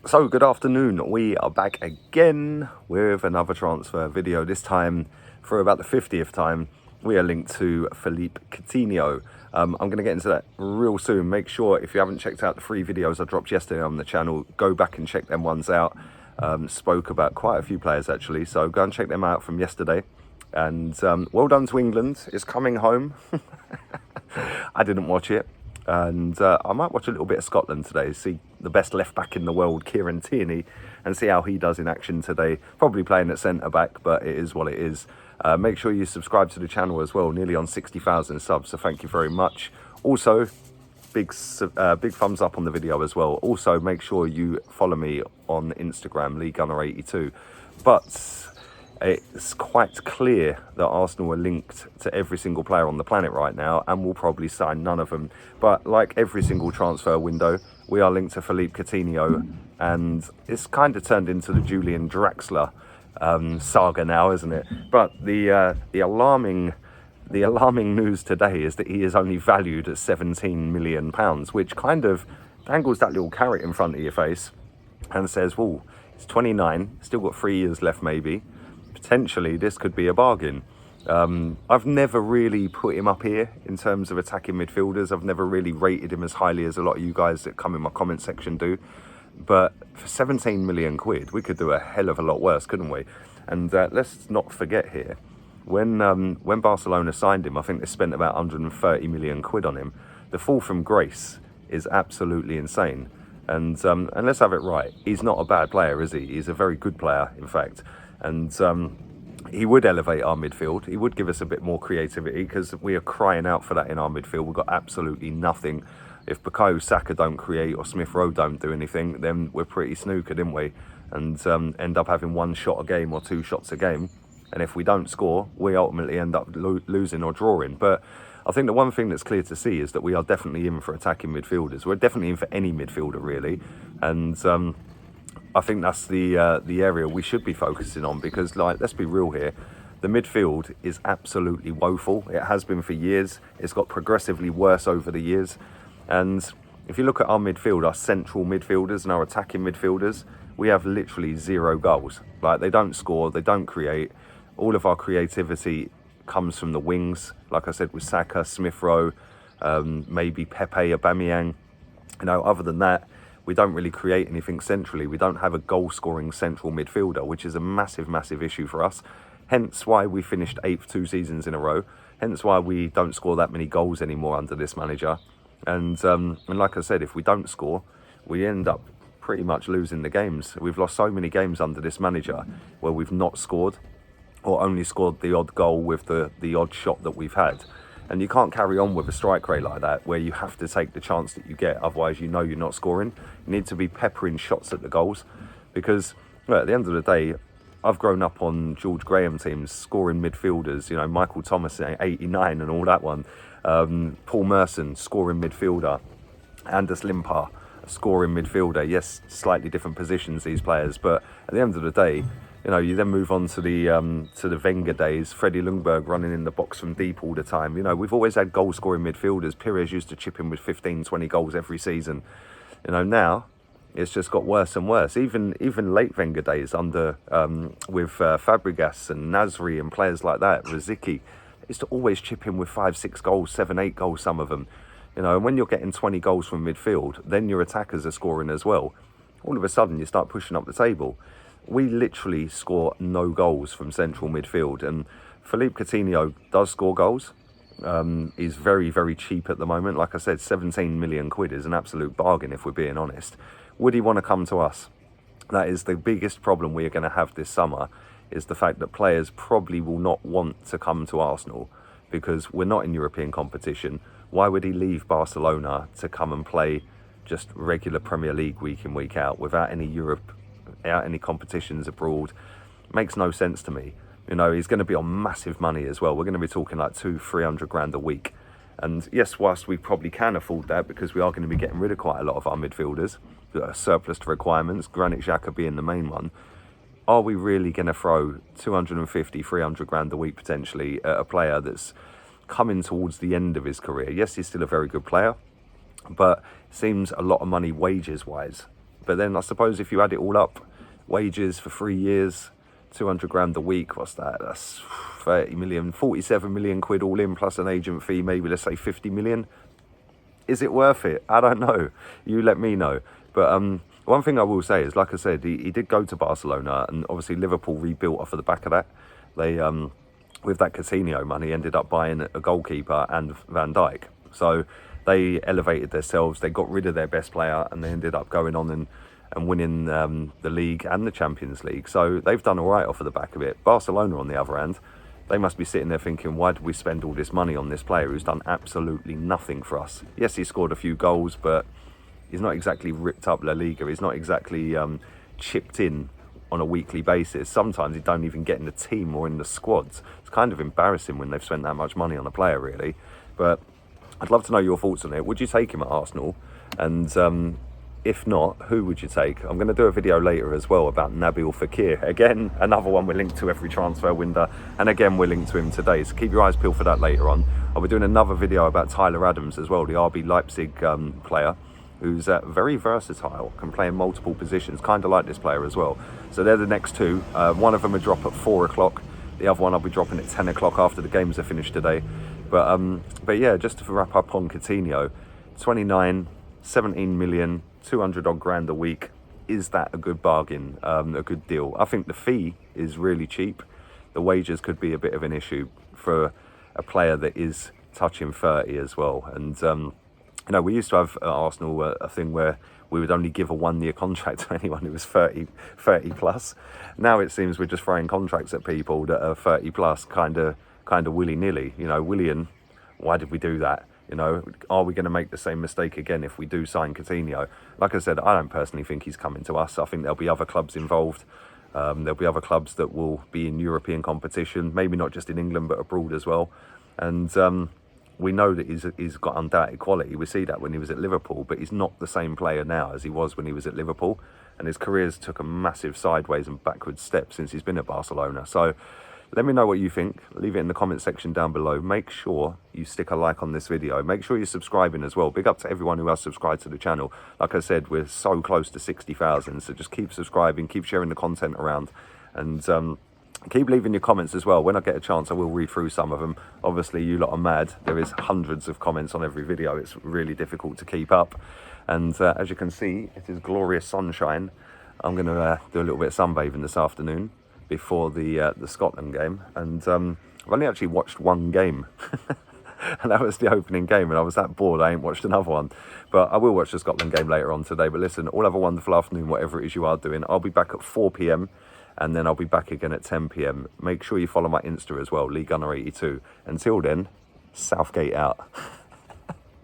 So good afternoon, we are back again with another transfer video. This time, for about the 50th time, we are linked to Philippe Coutinho. I'm going to get into that real soon. Make sure, if you haven't checked out the 3 videos I dropped yesterday on the channel, go back and check them ones out. Spoke about quite a few players actually, so go and check them out from yesterday. And well done to England, it's coming home. I didn't watch it. And I might watch a little bit of Scotland today, see the best left back in the world, Kieran Tierney, and see how he does in action today. Probably playing at centre back, but it is what it is. Make sure you subscribe to the channel as well, nearly on 60,000 subs, so thank you very much. Also, big thumbs up on the video as well. Also, make sure you follow me on Instagram, LeeGunner82. But it's quite clear that Arsenal are linked to every single player on the planet right now and will probably sign none of them. But like every single transfer window, we are linked to Philippe Coutinho, and it's kind of turned into the Julian Draxler saga now, isn't it? But the alarming news today is that he is only valued at £17 million, which kind of dangles that little carrot in front of your face and says, well, he's 29, still got 3 years left maybe. Potentially this could be a bargain. I've never really put him up here in terms of attacking midfielders. I've never really rated him as highly as a lot of you guys that come in my comment section do. But for 17 million quid, we could do a hell of a lot worse, couldn't we? And let's not forget here, when Barcelona signed him, I think they spent about 130 million quid on him. The fall from grace is absolutely insane. And let's have it right, he's not a bad player, is he? He's a very good player, in fact. And he would elevate our midfield. He would give us a bit more creativity because we are crying out for that in our midfield. We've got absolutely nothing. If Bukayo Saka don't create or Smith Rowe don't do anything, then we're pretty snookered, didn't we? And end up having 1 shot a game or 2 shots a game. And if we don't score, we ultimately end up losing or drawing. But I think the one thing that's clear to see is that we are definitely in for attacking midfielders. We're definitely in for any midfielder, really. And I think that's the area we should be focusing on because, like, let's be real here. The midfield is absolutely woeful. It has been for years. It's got progressively worse over the years. And if you look at our midfield, our central midfielders and our attacking midfielders, we have literally 0 goals. Like, they don't score, they don't create. All of our creativity comes from the wings. Like I said, with Saka, Smith Rowe, maybe Pepe, Aubameyang. You know, other than that, we don't really create anything centrally. We don't have a goal-scoring central midfielder, which is a massive, massive issue for us. Hence why we finished 8th 2 seasons in a row. Hence why we don't score that many goals anymore under this manager. And like I said, if we don't score, we end up pretty much losing the games. We've lost so many games under this manager where we've not scored or only scored the odd goal with the odd shot that we've had. And you can't carry on with a strike rate like that where you have to take the chance that you get. Otherwise, you know you're not scoring. You need to be peppering shots at the goals because, well, at the end of the day, I've grown up on George Graham teams scoring midfielders, you know, Michael Thomas at 89 and all that one. Paul Merson, scoring midfielder. Anders Limpar, scoring midfielder. Yes, slightly different positions, these players. But at the end of the day, you know, you then move on to the Wenger days. Freddie Ljungberg running in the box from deep all the time. You know, we've always had goal-scoring midfielders. Pires used to chip in with 15, 20 goals every season. You know, now it's just got worse and worse. Even late Wenger days under with Fabregas and Nasri and players like that, Rosicky, used to always chip in with 5, 6 goals, 7, 8 goals, some of them. You know, and when you're getting 20 goals from midfield, then your attackers are scoring as well. All of a sudden, you start pushing up the table. We literally score no goals from central midfield, and Philippe Coutinho does score goals. He's very, very cheap at the moment. Like I said, 17 million quid is an absolute bargain if we're being honest. Would he want to come to us? That is the biggest problem we are going to have this summer, is the fact that players probably will not want to come to Arsenal because we're not in European competition. Why would he leave Barcelona to come and play just regular Premier League week in, week out without any competitions abroad? Makes no sense to me. You know, he's going to be on massive money as well. We're going to be talking like 200-300 grand a week. And yes, whilst we probably can afford that because we are going to be getting rid of quite a lot of our midfielders that are surplus to requirements, Granit Xhaka being the main one, are we really going to throw 250-300 grand a week potentially at a player that's coming towards the end of his career? Yes, he's still a very good player, but it seems a lot of money wages-wise But then I suppose if you add it all up, wages for 3 years, 200 grand a week, what's that? That's 30 million, 47 million quid all in, plus an agent fee, maybe let's say 50 million. Is it worth it? I don't know. You let me know. But one thing I will say is, like I said, he did go to Barcelona, and obviously Liverpool rebuilt off of the back of that. They, with that Coutinho money, ended up buying a goalkeeper and Van Dijk. So they elevated themselves, they got rid of their best player, and they ended up going on and winning the league and the Champions League. So they've done all right off of the back of it. Barcelona, on the other hand, they must be sitting there thinking, why did we spend all this money on this player who's done absolutely nothing for us? Yes, he scored a few goals, but he's not exactly ripped up La Liga. He's not exactly chipped in on a weekly basis. Sometimes he don't even get in the team or in the squads. It's kind of embarrassing when they've spent that much money on a player, really. But I'd love to know your thoughts on it. Would you take him at Arsenal? And if not, who would you take? I'm going to do a video later as well about Nabil Fekir. Again, another one we're linked to every transfer window. And again, we're linked to him today. So keep your eyes peeled for that later on. I'll be doing another video about Tyler Adams as well, the RB Leipzig player, who's very versatile, can play in multiple positions, kind of like this player as well. So they're the next two. One of them will drop at 4 o'clock. The other one I'll be dropping at 10 o'clock after the games are finished today. But yeah, just to wrap up on Coutinho, 29, 17 million, 200 odd grand a week. Is that a good bargain, a good deal? I think the fee is really cheap. The wages could be a bit of an issue for a player that is touching 30 as well. And you know, we used to have at Arsenal a thing where we would only give a 1-year contract to anyone who was 30 plus. Now it seems we're just throwing contracts at people that are 30 plus, kind of willy-nilly. You know, Willian, why did we do that? You know, are we going to make the same mistake again if we do sign Coutinho? Like I said, I don't personally think he's coming to us. I think there'll be other clubs involved. There'll be other clubs that will be in European competition, maybe not just in England, but abroad as well. And we know that he's got undoubted quality. We see that when he was at Liverpool, but he's not the same player now as he was when he was at Liverpool. And his career's took a massive sideways and backwards step since he's been at Barcelona. So let me know what you think. Leave it in the comment section down below. Make sure you stick a like on this video. Make sure you're subscribing as well. Big up to everyone who has subscribed to the channel. Like I said, we're so close to 60,000. So just keep subscribing, keep sharing the content around. And keep leaving your comments as well. When I get a chance, I will read through some of them. Obviously, you lot are mad. There is hundreds of comments on every video. It's really difficult to keep up. And as you can see, it is glorious sunshine. I'm going to do a little bit of sunbathing this afternoon before the Scotland game. And I've only actually watched one game. And that was the opening game. And I was that bored, I ain't watched another one. But I will watch the Scotland game later on today. But listen, all have a wonderful afternoon, whatever it is you are doing. I'll be back at 4 p.m. and then I'll be back again at 10 p.m. Make sure you follow my Insta as well, Lee Gunner 82. Until then, Southgate out.